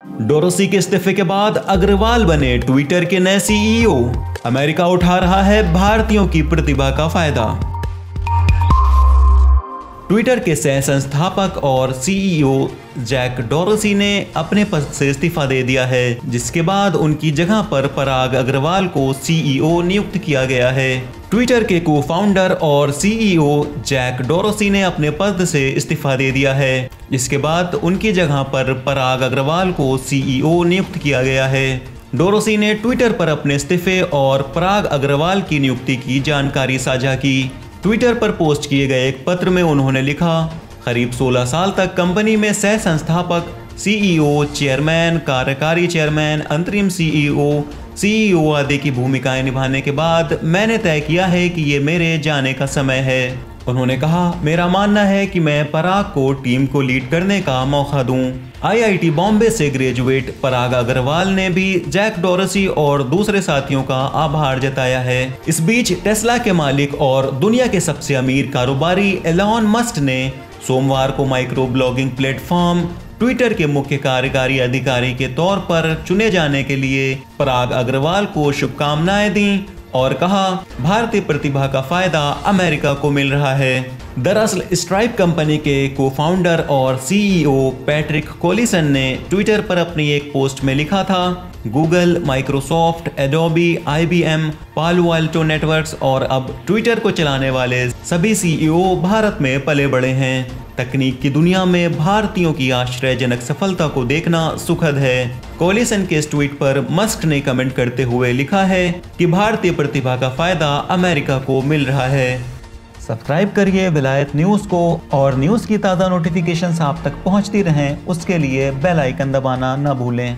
डोरोसी के इस्तीफे के बाद अग्रवाल बने ट्विटर के नए सीईओ। अमेरिका उठा रहा है भारतीयों की प्रतिभा का फायदा। ट्विटर के सह संस्थापक और सीईओ जैक डोरोसी ने अपने पद से इस्तीफा दे दिया है, जिसके बाद उनकी जगह पर पराग अग्रवाल को सीईओ नियुक्त किया गया है। ट्विटर के को फाउंडर और सीईओ जैक डोरोसी ने अपने पद से इस्तीफा दे दिया है, जिसके बाद उनकी जगह पर पराग अग्रवाल को सीईओ नियुक्त किया गया है। डोरोसी ने ट्विटर पर अपने इस्तीफे और पराग अग्रवाल की नियुक्ति की जानकारी साझा की। ट्विटर पर पोस्ट किए गए एक पत्र में उन्होंने लिखा, करीब 16 साल तक कंपनी में सह संस्थापक, सीईओ, चेयरमैन, कार्यकारी चेयरमैन, अंतरिम सीईओ आदि की भूमिकाएं निभाने के बाद मैंने तय किया है कि ये मेरे जाने का समय है। उन्होंने कहा, मेरा मानना है कि मैं पराग को टीम को लीड करने का मौका दूं। आईआईटी बॉम्बे से ग्रेजुएट पराग अग्रवाल ने भी जैक डोरोसी और दूसरे साथियों का आभार जताया है। इस बीच टेस्ला के मालिक और दुनिया के सबसे अमीर कारोबारी एलॉन मस्क ने सोमवार को माइक्रो ब्लॉगिंग प्लेटफॉर्म ट्विटर के मुख्य कार्यकारी अधिकारी के तौर पर चुने जाने के लिए पराग अग्रवाल को शुभकामनाएं दी और कहा, भारतीय प्रतिभा का फायदा अमेरिका को मिल रहा है। दरअसल स्ट्राइप कंपनी के को फाउंडर और सीईओ पैट्रिक कोलिसन ने ट्विटर पर अपनी एक पोस्ट में लिखा था, गूगल, माइक्रोसॉफ्ट, एडोबी, आईबीएम, पालो अल्टो नेटवर्क्स और अब ट्विटर को चलाने वाले सभी सीईओ भारत में पले बड़े हैं। तकनीक की दुनिया में भारतीयों की आश्चर्यजनक सफलता को देखना सुखद है। कोलिसन के इस ट्वीट पर मस्क ने कमेंट करते हुए लिखा है कि भारतीय प्रतिभा का फायदा अमेरिका को मिल रहा है। सब्सक्राइब करिए विलायत न्यूज़ को और न्यूज़ की ताज़ा नोटिफिकेशंस आप तक पहुंचती रहें, उसके लिए बेल आइकन दबाना न भूलें।